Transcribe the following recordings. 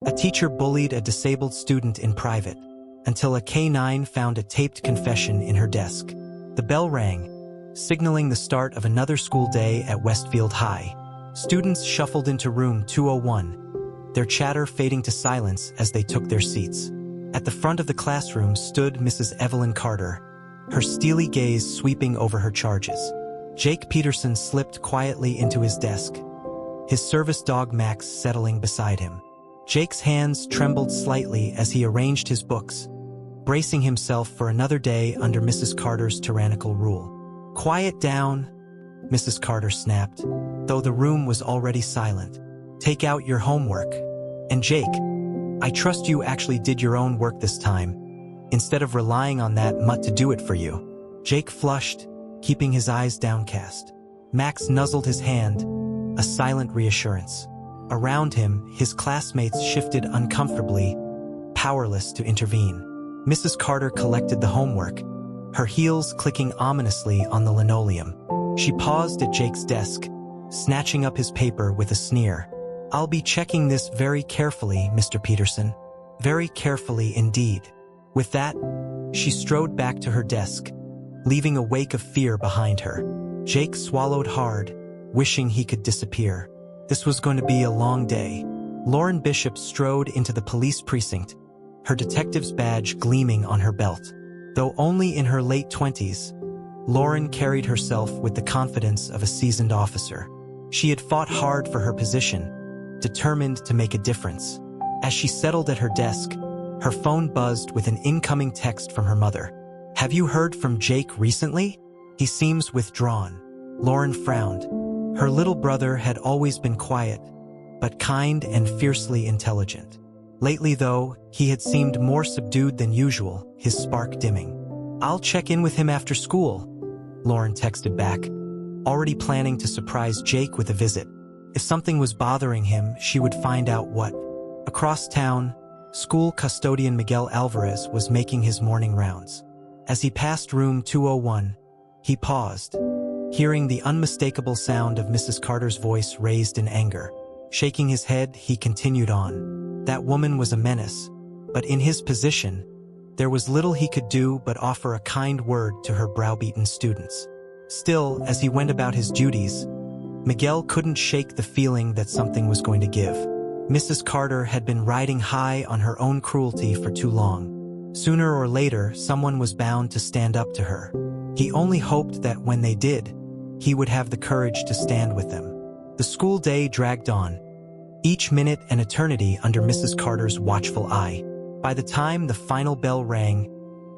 A teacher bullied a disabled student in private, until a K-9 found a taped confession in her desk. The bell rang, signaling the start of another school day at Westfield High. Students shuffled into room 201, their chatter fading to silence as they took their seats. At the front of the classroom stood Mrs. Evelyn Carter, her steely gaze sweeping over her charges. Jake Peterson slipped quietly into his desk, his service dog Max settling beside him. Jake's hands trembled slightly as he arranged his books, bracing himself for another day under Mrs. Carter's tyrannical rule. "Quiet down," Mrs. Carter snapped, though the room was already silent. "Take out your homework. And Jake, I trust you actually did your own work this time, instead of relying on that mutt to do it for you." Jake flushed, keeping his eyes downcast. Max nuzzled his hand, a silent reassurance. Around him, his classmates shifted uncomfortably, powerless to intervene. Mrs. Carter collected the homework, her heels clicking ominously on the linoleum. She paused at Jake's desk, snatching up his paper with a sneer. "I'll be checking this very carefully, Mr. Peterson. Very carefully indeed." With that, she strode back to her desk, leaving a wake of fear behind her. Jake swallowed hard, wishing he could disappear. This was going to be a long day. Lauren Bishop strode into the police precinct, her detective's badge gleaming on her belt. Though only in her late 20s, Lauren carried herself with the confidence of a seasoned officer. She had fought hard for her position, determined to make a difference. As she settled at her desk, her phone buzzed with an incoming text from her mother. "Have you heard from Jake recently? He seems withdrawn." Lauren frowned. Her little brother had always been quiet, but kind and fiercely intelligent. Lately, though, he had seemed more subdued than usual, his spark dimming. "I'll check in with him after school," Lauren texted back, already planning to surprise Jake with a visit. If something was bothering him, she would find out what. Across town, school custodian Miguel Alvarez was making his morning rounds. As he passed room 201, he paused, hearing the unmistakable sound of Mrs. Carter's voice raised in anger. Shaking his head, he continued on. That woman was a menace, but in his position, there was little he could do but offer a kind word to her browbeaten students. Still, as he went about his duties, Miguel couldn't shake the feeling that something was going to give. Mrs. Carter had been riding high on her own cruelty for too long. Sooner or later, someone was bound to stand up to her. He only hoped that when they did, he would have the courage to stand with them. The school day dragged on, each minute an eternity under Mrs. Carter's watchful eye. By the time the final bell rang,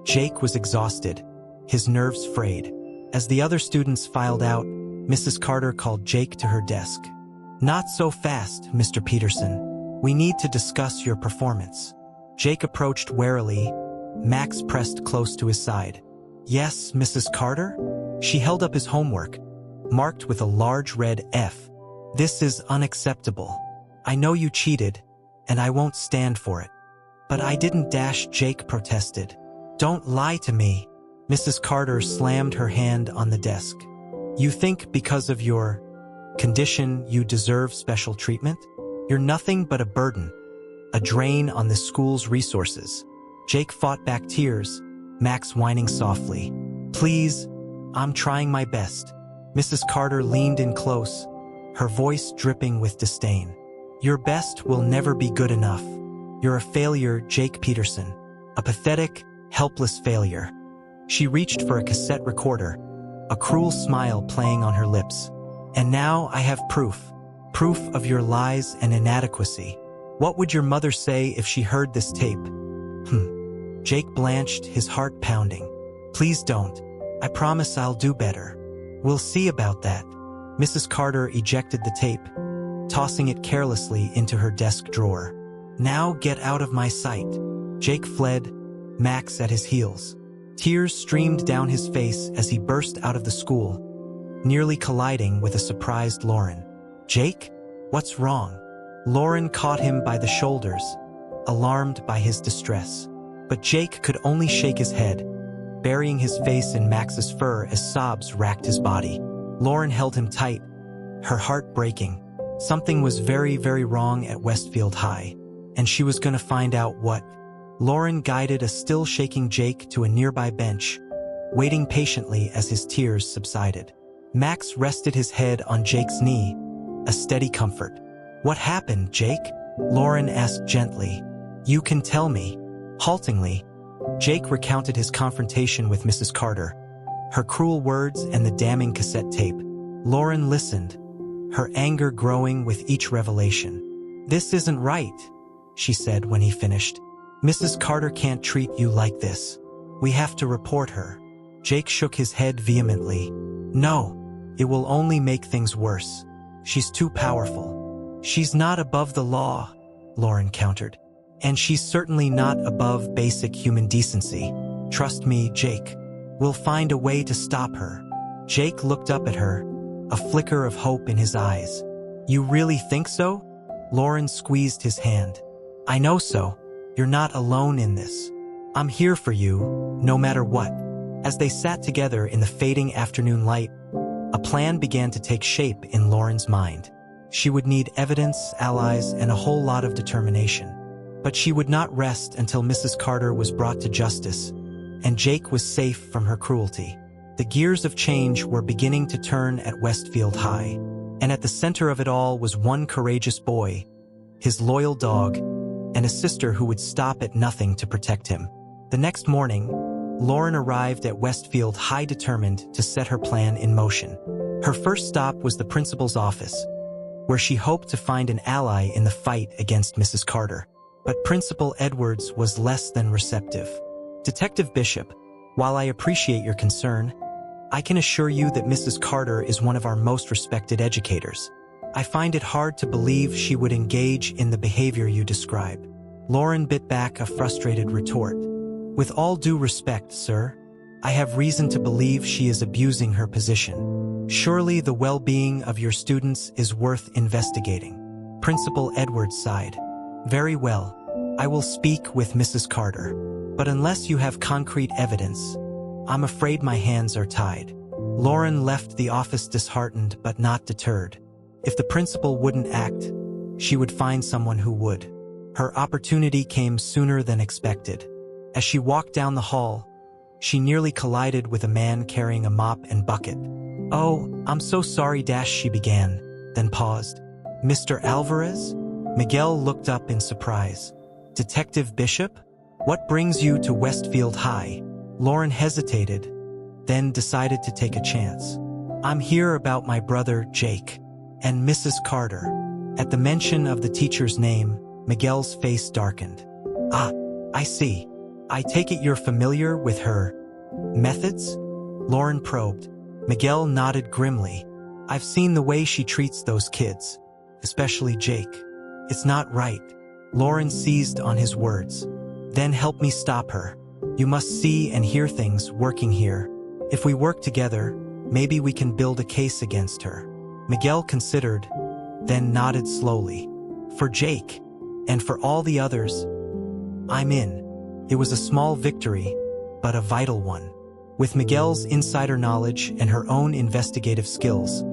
Jake was exhausted, his nerves frayed. As the other students filed out, Mrs. Carter called Jake to her desk. "Not so fast, Mr. Peterson. We need to discuss your performance." Jake approached warily. Max pressed close to his side. "Yes, Mrs. Carter?" She held up his homework, marked with a large red F. "This is unacceptable. I know you cheated, and I won't stand for it." "But I didn't," Jake protested. "Don't lie to me." Mrs. Carter slammed her hand on the desk. "You think because of your condition you deserve special treatment? You're nothing but a burden, a drain on the school's resources." Jake fought back tears, Max whining softly. "Please, I'm trying my best." Mrs. Carter leaned in close, her voice dripping with disdain. "Your best will never be good enough. You're a failure, Jake Peterson. A pathetic, helpless failure." She reached for a cassette recorder, a cruel smile playing on her lips. "And now I have proof. Proof of your lies and inadequacy. What would your mother say if she heard this tape?" Jake blanched, his heart pounding. "Please don't. I promise I'll do better." "We'll see about that." Mrs. Carter ejected the tape, tossing it carelessly into her desk drawer. "Now get out of my sight." Jake fled, Max at his heels. Tears streamed down his face as he burst out of the school, nearly colliding with a surprised Lauren. "Jake? What's wrong?" Lauren caught him by the shoulders, alarmed by his distress. But Jake could only shake his head, burying his face in Max's fur as sobs racked his body. Lauren held him tight, her heart breaking. Something was very, very wrong at Westfield High. and she was going to find out what. Lauren guided a still-shaking Jake to a nearby bench, waiting patiently as his tears subsided. Max rested his head on Jake's knee, a steady comfort. "What happened, Jake?" Lauren asked gently. "You can tell me." Haltingly, Jake recounted his confrontation with Mrs. Carter, her cruel words and the damning cassette tape. Lauren listened, her anger growing with each revelation. "This isn't right," she said when he finished. "Mrs. Carter can't treat you like this. We have to report her." Jake shook his head vehemently. "No, it will only make things worse. She's too powerful." "She's not above the law," Lauren countered. "And she's certainly not above basic human decency. Trust me, Jake. We'll find a way to stop her." Jake looked up at her, a flicker of hope in his eyes. "You really think so?" Lauren squeezed his hand. "I know so. You're not alone in this. I'm here for you, no matter what." As they sat together in the fading afternoon light, a plan began to take shape in Lauren's mind. She would need evidence, allies, and a whole lot of determination. But she would not rest until Mrs. Carter was brought to justice, and Jake was safe from her cruelty. The gears of change were beginning to turn at Westfield High, and at the center of it all was one courageous boy, his loyal dog, and a sister who would stop at nothing to protect him. The next morning, Lauren arrived at Westfield High determined to set her plan in motion. Her first stop was the principal's office, where she hoped to find an ally in the fight against Mrs. Carter. But Principal Edwards was less than receptive. "Detective Bishop, while I appreciate your concern, I can assure you that Mrs. Carter is one of our most respected educators. I find it hard to believe she would engage in the behavior you describe." Lauren bit back a frustrated retort. "With all due respect, sir, I have reason to believe she is abusing her position. Surely the well-being of your students is worth investigating." Principal Edwards sighed. "Very well, I will speak with Mrs. Carter. But unless you have concrete evidence, I'm afraid my hands are tied." Lauren left the office disheartened but not deterred. If the principal wouldn't act, she would find someone who would. Her opportunity came sooner than expected. As she walked down the hall, she nearly collided with a man carrying a mop and bucket. "Oh, I'm so sorry," she began, then paused. "Mr. Alvarez?" Miguel looked up in surprise. "Detective Bishop? What brings you to Westfield High?" Lauren hesitated, then decided to take a chance. "I'm here about my brother, Jake, and Mrs. Carter." At the mention of the teacher's name, Miguel's face darkened. "Ah, I see. I take it you're familiar with her methods?" Lauren probed. Miguel nodded grimly. "I've seen the way she treats those kids, especially Jake. It's not right." Lauren seized on his words. "Then help me stop her. You must see and hear things working here. If we work together, maybe we can build a case against her." Miguel considered, then nodded slowly. "For Jake, and for all the others, I'm in." It was a small victory, but a vital one. With Miguel's insider knowledge and her own investigative skills,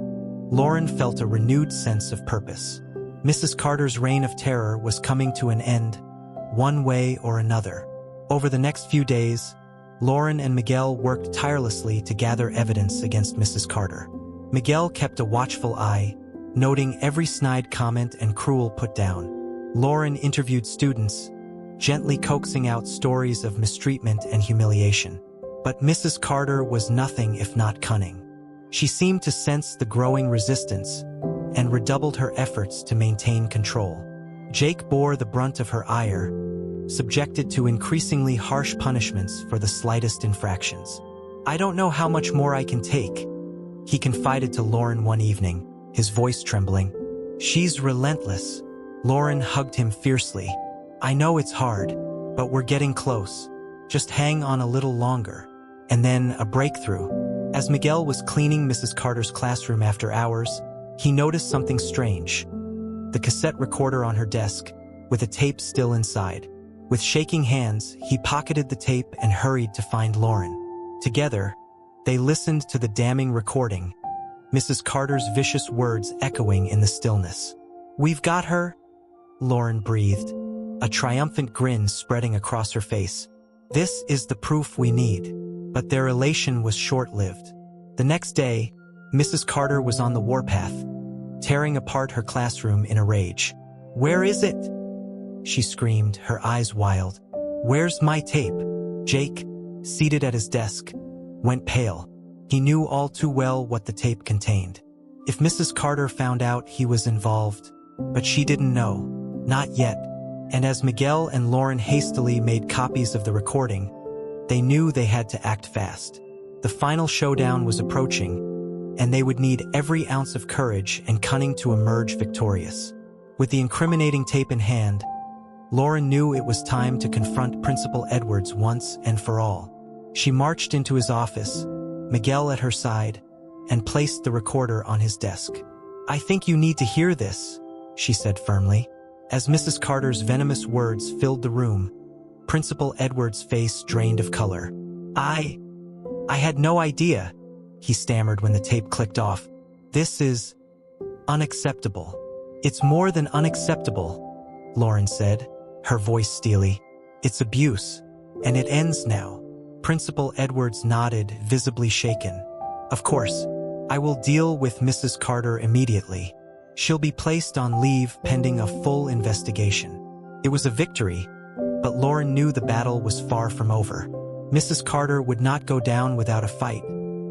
Lauren felt a renewed sense of purpose. Mrs. Carter's reign of terror was coming to an end, one way or another. Over the next few days, Lauren and Miguel worked tirelessly to gather evidence against Mrs. Carter. Miguel kept a watchful eye, noting every snide comment and cruel put-down. Lauren interviewed students, gently coaxing out stories of mistreatment and humiliation. But Mrs. Carter was nothing if not cunning. She seemed to sense the growing resistance and redoubled her efforts to maintain control. Jake bore the brunt of her ire, subjected to increasingly harsh punishments for the slightest infractions. "I don't know how much more I can take," he confided to Lauren one evening, his voice trembling. "She's relentless." Lauren hugged him fiercely. "I know it's hard, but we're getting close. Just hang on a little longer." And then a breakthrough. As Miguel was cleaning Mrs. Carter's classroom after hours, he noticed something strange. The cassette recorder on her desk, with a tape still inside. With shaking hands, he pocketed the tape and hurried to find Lauren. Together, they listened to the damning recording, Mrs. Carter's vicious words echoing in the stillness. "We've got her," Lauren breathed. a triumphant grin spreading across her face. This is the proof we need. But their elation was short-lived. The next day, Mrs. Carter was on the warpath, tearing apart her classroom in a rage. "Where is it?" she screamed, her eyes wild. "Where's my tape?" Jake, seated at his desk, went pale. He knew all too well what the tape contained. If Mrs. Carter found out he was involved, but she didn't know. Not yet. And as Miguel and Lauren hastily made copies of the recording, they knew they had to act fast. The final showdown was approaching, and they would need every ounce of courage and cunning to emerge victorious. With the incriminating tape in hand, Lauren knew it was time to confront Principal Edwards once and for all. She marched into his office, Miguel at her side, and placed the recorder on his desk. "I think you need to hear this," she said firmly. As Mrs. Carter's venomous words filled the room, Principal Edwards' face drained of color. I had no idea," he stammered when the tape clicked off. "This is unacceptable." "It's more than unacceptable," Lauren said, her voice steely. "It's abuse, and it ends now." Principal Edwards nodded, visibly shaken. "Of course, I will deal with Mrs. Carter immediately. She'll be placed on leave pending a full investigation." It was a victory, but Lauren knew the battle was far from over. Mrs. Carter would not go down without a fight,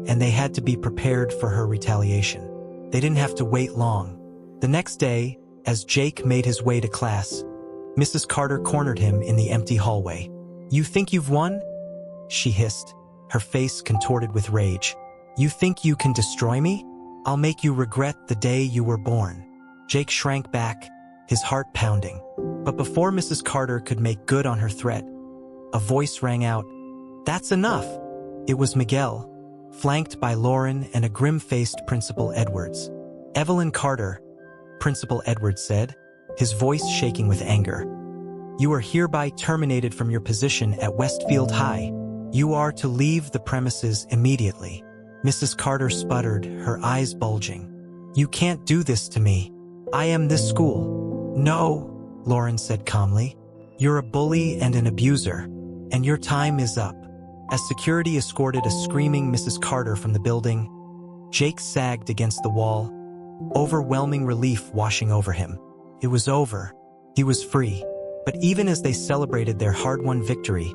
and they had to be prepared for her retaliation. They didn't have to wait long. The next day, as Jake made his way to class, Mrs. Carter cornered him in the empty hallway. "You think you've won?" she hissed, her face contorted with rage. "You think you can destroy me? I'll make you regret the day you were born." Jake shrank back, his heart pounding. But before Mrs. Carter could make good on her threat, a voice rang out, "That's enough!" It was Miguel, flanked by Lauren and a grim-faced Principal Edwards. "Evelyn Carter," Principal Edwards said, his voice shaking with anger. "You are hereby terminated from your position at Westfield High. You are to leave the premises immediately." Mrs. Carter sputtered, her eyes bulging. "You can't do this to me. I am this school." "No," Lauren said calmly. "You're a bully and an abuser, and your time is up." As security escorted a screaming Mrs. Carter from the building, Jake sagged against the wall, overwhelming relief washing over him. It was over. He was free. But even as they celebrated their hard-won victory,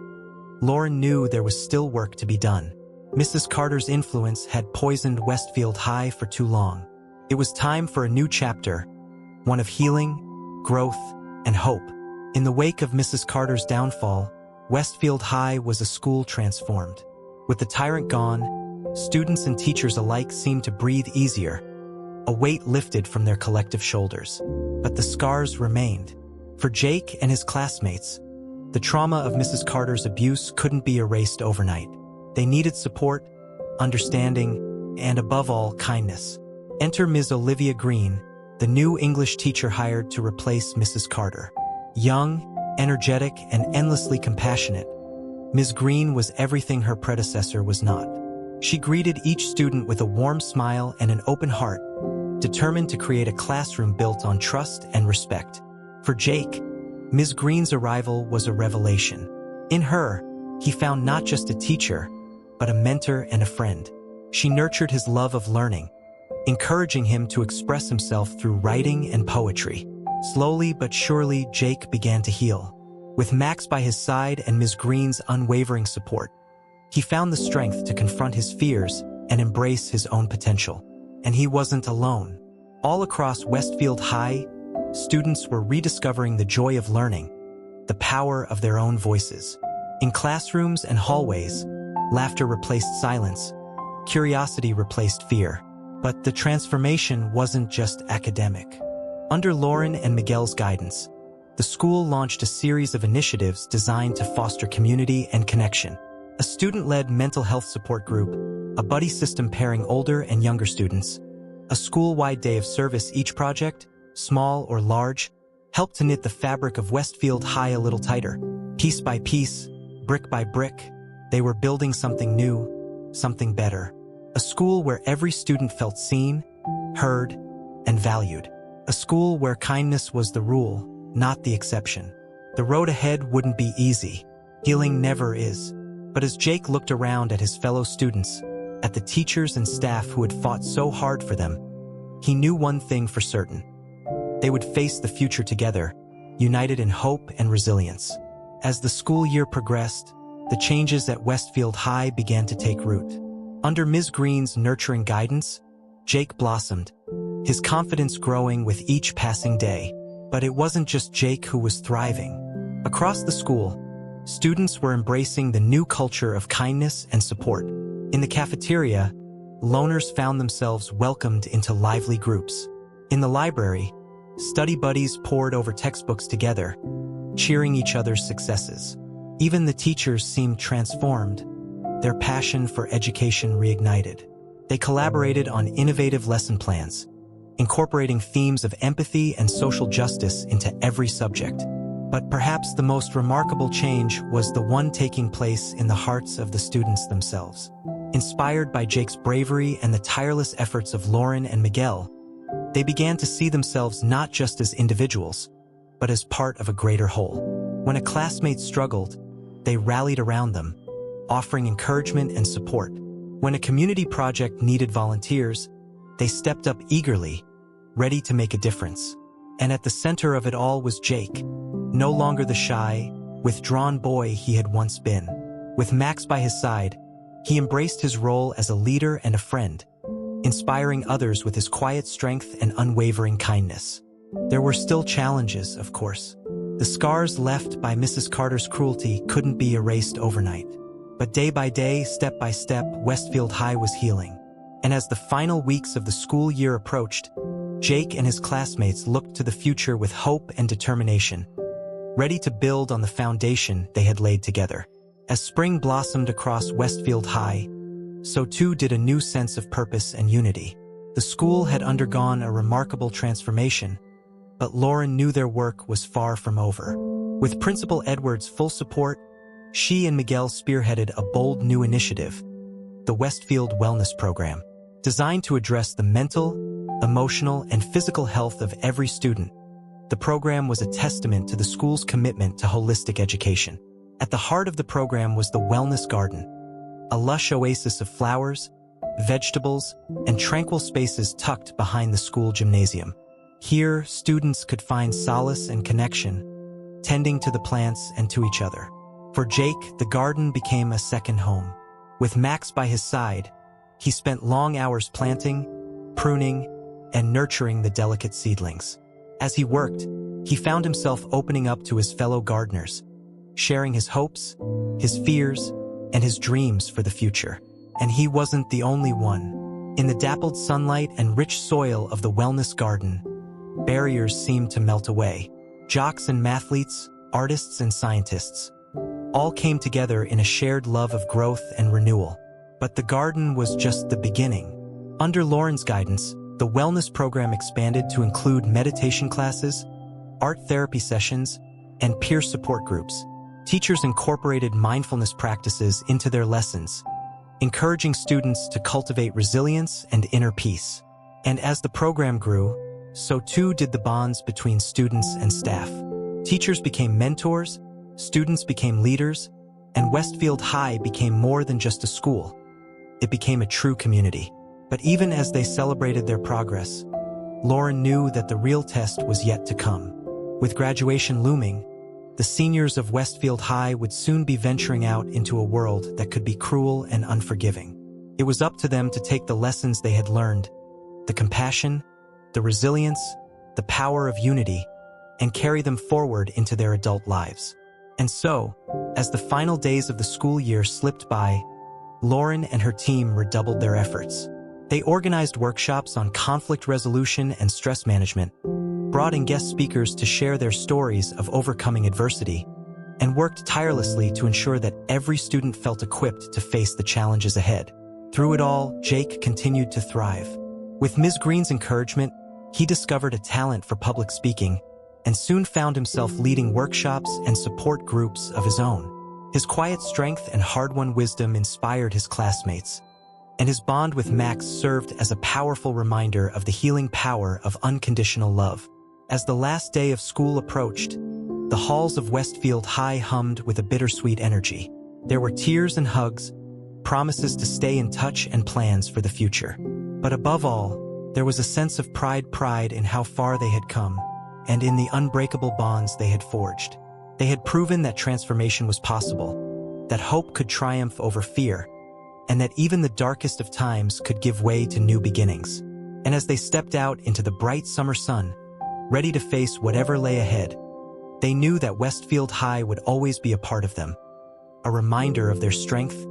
Lauren knew there was still work to be done. Mrs. Carter's influence had poisoned Westfield High for too long. It was time for a new chapter, one of healing, growth, and hope. In the wake of Mrs. Carter's downfall, Westfield High was a school transformed. With the tyrant gone, students and teachers alike seemed to breathe easier. A weight lifted from their collective shoulders. But the scars remained. For Jake and his classmates, the trauma of Mrs. Carter's abuse couldn't be erased overnight. They needed support, understanding, and above all, kindness. Enter Ms. Olivia Green, the new English teacher hired to replace Mrs. Carter. Young, energetic, and endlessly compassionate, Ms. Green was everything her predecessor was not. She greeted each student with a warm smile and an open heart, determined to create a classroom built on trust and respect. For Jake, Ms. Green's arrival was a revelation. In her, he found not just a teacher, but a mentor and a friend. She nurtured his love of learning, encouraging him to express himself through writing and poetry. Slowly but surely, Jake began to heal. With Max by his side and Ms. Green's unwavering support, he found the strength to confront his fears and embrace his own potential. And he wasn't alone. All across Westfield High, students were rediscovering the joy of learning, the power of their own voices. In classrooms and hallways, laughter replaced silence, curiosity replaced fear. But the transformation wasn't just academic. Under Lauren and Miguel's guidance, the school launched a series of initiatives designed to foster community and connection. A student-led mental health support group, a buddy system pairing older and younger students, a school-wide day of service. Each project, small or large, helped to knit the fabric of Westfield High a little tighter. Piece by piece, brick by brick, they were building something new, something better. A school where every student felt seen, heard, and valued. A school where kindness was the rule, not the exception. The road ahead wouldn't be easy. Healing never is. But as Jake looked around at his fellow students, at the teachers and staff who had fought so hard for them, he knew one thing for certain. They would face the future together, united in hope and resilience. As the school year progressed, the changes at Westfield High began to take root. Under Ms. Green's nurturing guidance, Jake blossomed, his confidence growing with each passing day. But it wasn't just Jake who was thriving. Across the school, students were embracing the new culture of kindness and support. In the cafeteria, loners found themselves welcomed into lively groups. In the library, study buddies pored over textbooks together, cheering each other's successes. Even the teachers seemed transformed, their passion for education reignited. They collaborated on innovative lesson plans, incorporating themes of empathy and social justice into every subject. But perhaps the most remarkable change was the one taking place in the hearts of the students themselves. Inspired by Jake's bravery and the tireless efforts of Lauren and Miguel, they began to see themselves not just as individuals, but as part of a greater whole. When a classmate struggled, they rallied around them, offering encouragement and support. When a community project needed volunteers, they stepped up eagerly, ready to make a difference. And at the center of it all was Jake, no longer the shy, withdrawn boy he had once been. With Max by his side, he embraced his role as a leader and a friend, inspiring others with his quiet strength and unwavering kindness. There were still challenges, of course. The scars left by Mrs. Carter's cruelty couldn't be erased overnight. But day by day, step by step, Westfield High was healing. And as the final weeks of the school year approached, Jake and his classmates looked to the future with hope and determination, ready to build on the foundation they had laid together. As spring blossomed across Westfield High, so too did a new sense of purpose and unity. The school had undergone a remarkable transformation, but Lauren knew their work was far from over. With Principal Edwards' full support, she and Miguel spearheaded a bold new initiative, the Westfield Wellness Program. Designed to address the mental, emotional, and physical health of every student, the program was a testament to the school's commitment to holistic education. At the heart of the program was the Wellness Garden, a lush oasis of flowers, vegetables, and tranquil spaces tucked behind the school gymnasium. Here, students could find solace and connection, tending to the plants and to each other. For Jake, the garden became a second home. With Max by his side, he spent long hours planting, pruning, and nurturing the delicate seedlings. As he worked, he found himself opening up to his fellow gardeners, sharing his hopes, his fears, and his dreams for the future. And he wasn't the only one. In the dappled sunlight and rich soil of the wellness garden, barriers seemed to melt away. Jocks and mathletes, artists and scientists, all came together in a shared love of growth and renewal. But the garden was just the beginning. Under Lauren's guidance, the wellness program expanded to include meditation classes, art therapy sessions, and peer support groups. Teachers incorporated mindfulness practices into their lessons, encouraging students to cultivate resilience and inner peace. And as the program grew, so too did the bonds between students and staff. Teachers became mentors, students became leaders, and Westfield High became more than just a school. It became a true community. But even as they celebrated their progress, Lauren knew that the real test was yet to come. With graduation looming, the seniors of Westfield High would soon be venturing out into a world that could be cruel and unforgiving. It was up to them to take the lessons they had learned, the compassion, the resilience, the power of unity, and carry them forward into their adult lives. And so, as the final days of the school year slipped by, Lauren and her team redoubled their efforts. They organized workshops on conflict resolution and stress management, brought in guest speakers to share their stories of overcoming adversity, and worked tirelessly to ensure that every student felt equipped to face the challenges ahead. Through it all, Jake continued to thrive. With Ms. Green's encouragement, he discovered a talent for public speaking and soon found himself leading workshops and support groups of his own. His quiet strength and hard-won wisdom inspired his classmates, and his bond with Max served as a powerful reminder of the healing power of unconditional love. As the last day of school approached, the halls of Westfield High hummed with a bittersweet energy. There were tears and hugs, promises to stay in touch and plans for the future. But above all, there was a sense of pride in how far they had come, and in the unbreakable bonds they had forged. They had proven that transformation was possible, that hope could triumph over fear, and that even the darkest of times could give way to new beginnings. And as they stepped out into the bright summer sun, ready to face whatever lay ahead, they knew that Westfield High would always be a part of them, a reminder of their strength,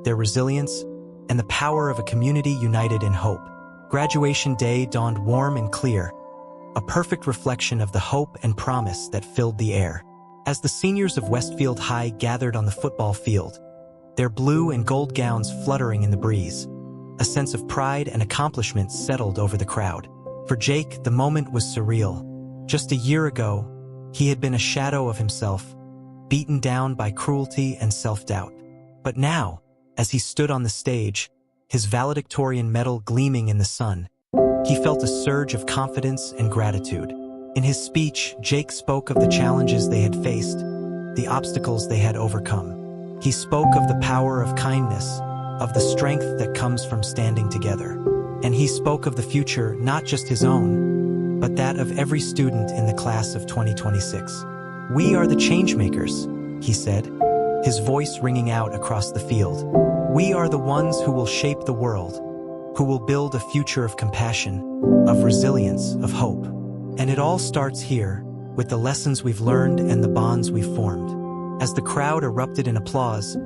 their resilience, and the power of a community united in hope. Graduation day dawned warm and clear, a perfect reflection of the hope and promise that filled the air. As the seniors of Westfield High gathered on the football field, their blue and gold gowns fluttering in the breeze, a sense of pride and accomplishment settled over the crowd. For Jake, the moment was surreal. Just a year ago, he had been a shadow of himself, beaten down by cruelty and self-doubt. But now, as he stood on the stage, his valedictorian medal gleaming in the sun, he felt a surge of confidence and gratitude. In his speech, Jake spoke of the challenges they had faced, the obstacles they had overcome. He spoke of the power of kindness, of the strength that comes from standing together. And he spoke of the future, not just his own, but that of every student in the class of 2026. "We are the changemakers," he said, his voice ringing out across the field. "We are the ones who will shape the world, who will build a future of compassion, of resilience, of hope. And it all starts here, with the lessons we've learned and the bonds we've formed." As the crowd erupted in applause,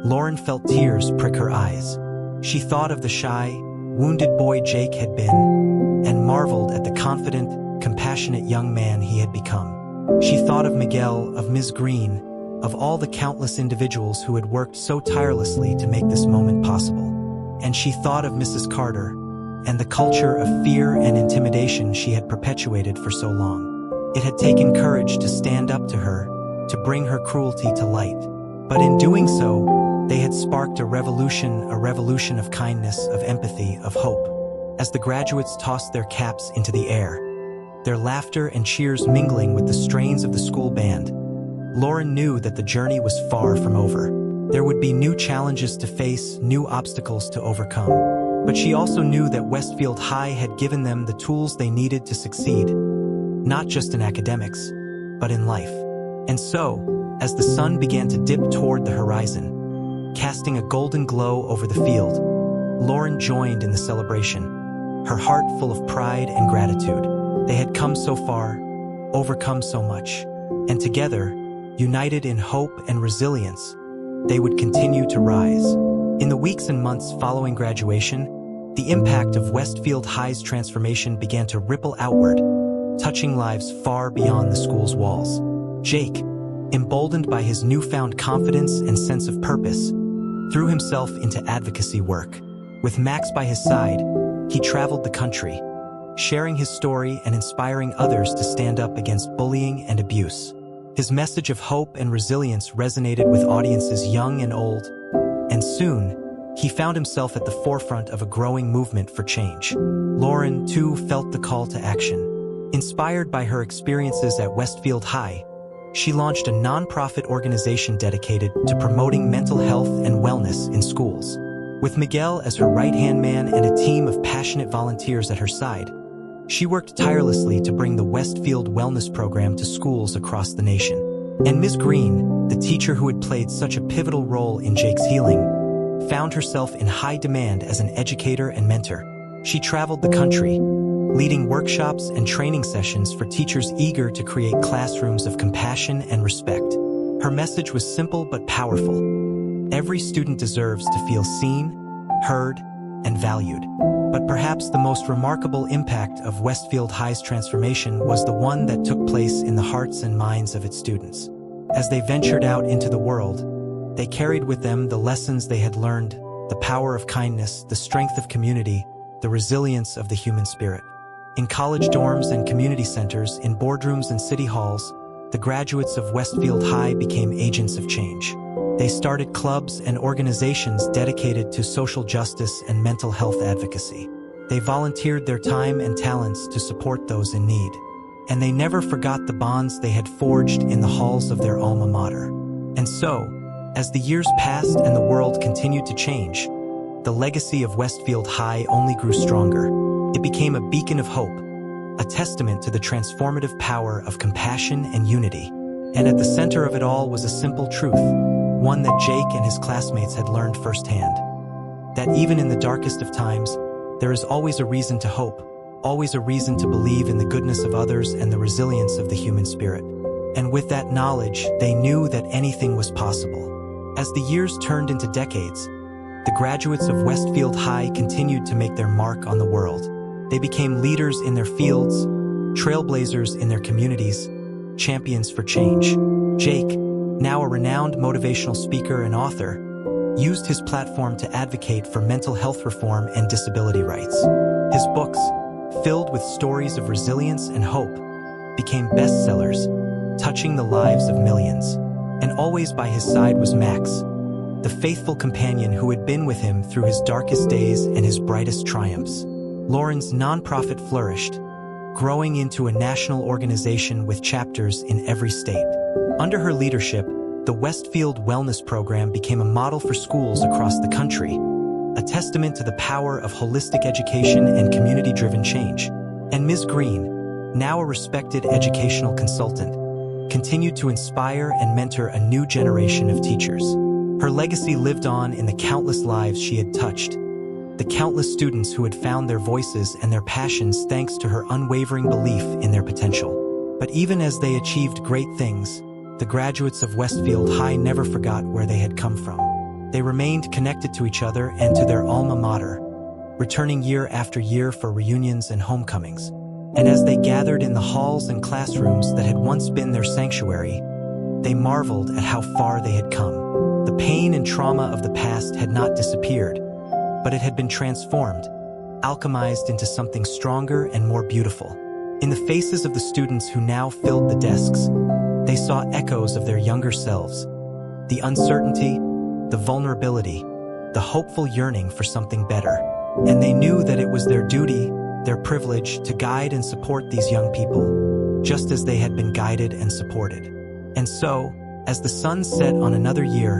Lauren felt tears prick her eyes. She thought of the shy, wounded boy Jake had been, and marveled at the confident, compassionate young man he had become. She thought of Miguel, of Ms. Green, of all the countless individuals who had worked so tirelessly to make this moment possible. And she thought of Mrs. Carter, and the culture of fear and intimidation she had perpetuated for so long. It had taken courage to stand up to her, to bring her cruelty to light. But in doing so, they had sparked a revolution of kindness, of empathy, of hope. As the graduates tossed their caps into the air, their laughter and cheers mingling with the strains of the school band, Lauren knew that the journey was far from over. There would be new challenges to face, new obstacles to overcome. But she also knew that Westfield High had given them the tools they needed to succeed, not just in academics, but in life. And so, as the sun began to dip toward the horizon, casting a golden glow over the field, Lauren joined in the celebration, her heart full of pride and gratitude. They had come so far, overcome so much, and together, united in hope and resilience, they would continue to rise. In the weeks and months following graduation, the impact of Westfield High's transformation began to ripple outward, touching lives far beyond the school's walls. Jake, emboldened by his newfound confidence and sense of purpose, threw himself into advocacy work. With Max by his side, he traveled the country, sharing his story and inspiring others to stand up against bullying and abuse. His message of hope and resilience resonated with audiences young and old, and soon, he found himself at the forefront of a growing movement for change. Lauren, too, felt the call to action. Inspired by her experiences at Westfield High, she launched a nonprofit organization dedicated to promoting mental health and wellness in schools. With Miguel as her right-hand man and a team of passionate volunteers at her side, she worked tirelessly to bring the Westfield Wellness Program to schools across the nation. And Ms. Green, the teacher who had played such a pivotal role in Jake's healing, found herself in high demand as an educator and mentor. She traveled the country, leading workshops and training sessions for teachers eager to create classrooms of compassion and respect. Her message was simple but powerful. Every student deserves to feel seen, heard, and valued. But perhaps the most remarkable impact of Westfield High's transformation was the one that took place in the hearts and minds of its students. As they ventured out into the world, they carried with them the lessons they had learned, the power of kindness, the strength of community, the resilience of the human spirit. In college dorms and community centers, in boardrooms and city halls, the graduates of Westfield High became agents of change. They started clubs and organizations dedicated to social justice and mental health advocacy. They volunteered their time and talents to support those in need. and they never forgot the bonds they had forged in the halls of their alma mater. And so, as the years passed and the world continued to change, the legacy of Westfield High only grew stronger. It became a beacon of hope, a testament to the transformative power of compassion and unity. And at the center of it all was a simple truth, one that Jake and his classmates had learned firsthand. That even in the darkest of times, there is always a reason to hope, always a reason to believe in the goodness of others and the resilience of the human spirit. And with that knowledge, they knew that anything was possible. As the years turned into decades, the graduates of Westfield High continued to make their mark on the world. They became leaders in their fields, trailblazers in their communities, champions for change. Jake, now a renowned motivational speaker and author, used his platform to advocate for mental health reform and disability rights. His books, filled with stories of resilience and hope, became bestsellers, touching the lives of millions. And always by his side was Max, the faithful companion who had been with him through his darkest days and his brightest triumphs. Lauren's nonprofit flourished, growing into a national organization with chapters in every state. Under her leadership, the Westfield Wellness Program became a model for schools across the country, a testament to the power of holistic education and community-driven change. And Ms. Green, now a respected educational consultant, continued to inspire and mentor a new generation of teachers. Her legacy lived on in the countless lives she had touched, the countless students who had found their voices and their passions thanks to her unwavering belief in their potential. But even as they achieved great things, the graduates of Westfield High never forgot where they had come from. They remained connected to each other and to their alma mater, returning year after year for reunions and homecomings. And as they gathered in the halls and classrooms that had once been their sanctuary, they marveled at how far they had come. The pain and trauma of the past had not disappeared, but it had been transformed, alchemized into something stronger and more beautiful. In the faces of the students who now filled the desks, they saw echoes of their younger selves, the uncertainty, the vulnerability, the hopeful yearning for something better. And they knew that it was their duty, their privilege, to guide and support these young people, just as they had been guided and supported. And so, as the sun set on another year,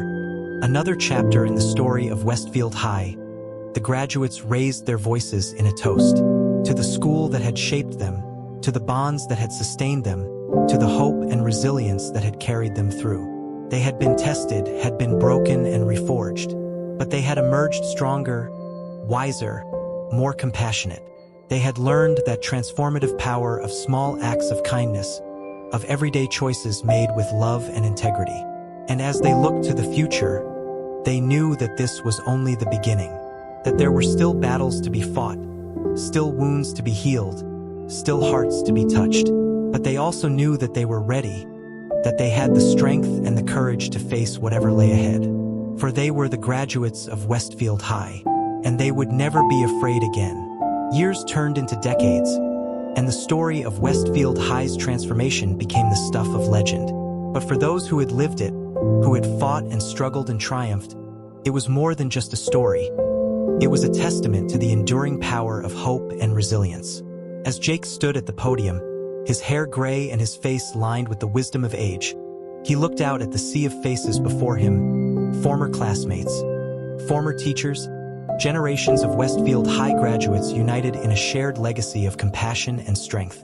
another chapter in the story of Westfield High, the graduates raised their voices in a toast to the school that had shaped them, to the bonds that had sustained them, to the hope and resilience that had carried them through. They had been tested, had been broken and reforged, but they had emerged stronger, wiser, more compassionate. They had learned that transformative power of small acts of kindness, of everyday choices made with love and integrity. And as they looked to the future, they knew that this was only the beginning, that there were still battles to be fought, still wounds to be healed, still hearts to be touched. But they also knew that they were ready, that they had the strength and the courage to face whatever lay ahead. For they were the graduates of Westfield High, and they would never be afraid again. Years turned into decades, and the story of Westfield High's transformation became the stuff of legend. But for those who had lived it, who had fought and struggled and triumphed, it was more than just a story. It was a testament to the enduring power of hope and resilience. As Jake stood at the podium, his hair gray and his face lined with the wisdom of age, he looked out at the sea of faces before him, former classmates, former teachers, generations of Westfield High graduates united in a shared legacy of compassion and strength.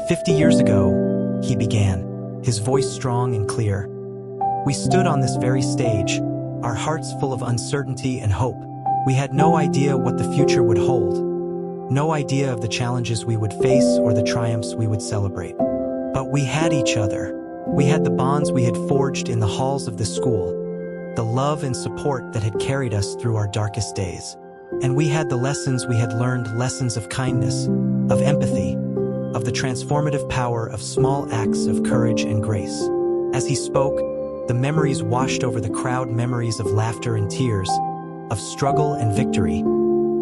50 years ago, he began, his voice strong and clear. We stood on this very stage, our hearts full of uncertainty and hope. We had no idea what the future would hold, no idea of the challenges we would face or the triumphs we would celebrate. But we had each other. We had the bonds we had forged in the halls of the school, the love and support that had carried us through our darkest days. And we had the lessons we had learned, lessons of kindness, of empathy, of the transformative power of small acts of courage and grace. As he spoke, the memories washed over the crowd, memories of laughter and tears, of struggle and victory,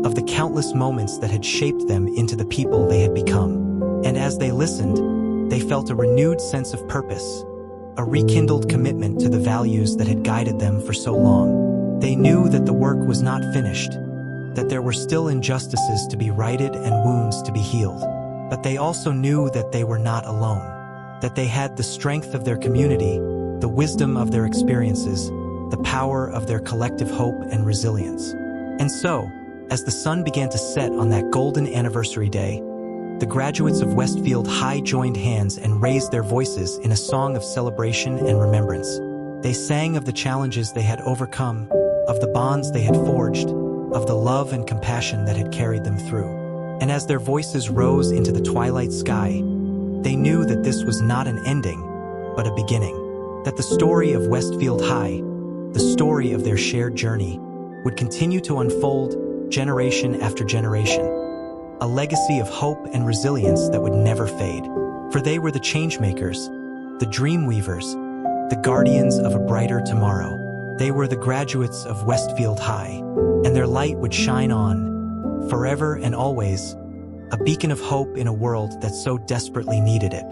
of the countless moments that had shaped them into the people they had become. And as they listened, they felt a renewed sense of purpose, a rekindled commitment to the values that had guided them for so long. They knew that the work was not finished, that there were still injustices to be righted and wounds to be healed. But they also knew that they were not alone, that they had the strength of their community, the wisdom of their experiences, the power of their collective hope and resilience. And so, as the sun began to set on that golden anniversary day, the graduates of Westfield High joined hands and raised their voices in a song of celebration and remembrance. They sang of the challenges they had overcome, of the bonds they had forged, of the love and compassion that had carried them through. And as their voices rose into the twilight sky, they knew that this was not an ending, but a beginning. That the story of Westfield High, the story of their shared journey, would continue to unfold generation after generation, a legacy of hope and resilience that would never fade. For they were the changemakers, the dream weavers, the guardians of a brighter tomorrow. They were the graduates of Westfield High, and their light would shine on, forever and always, a beacon of hope in a world that so desperately needed it.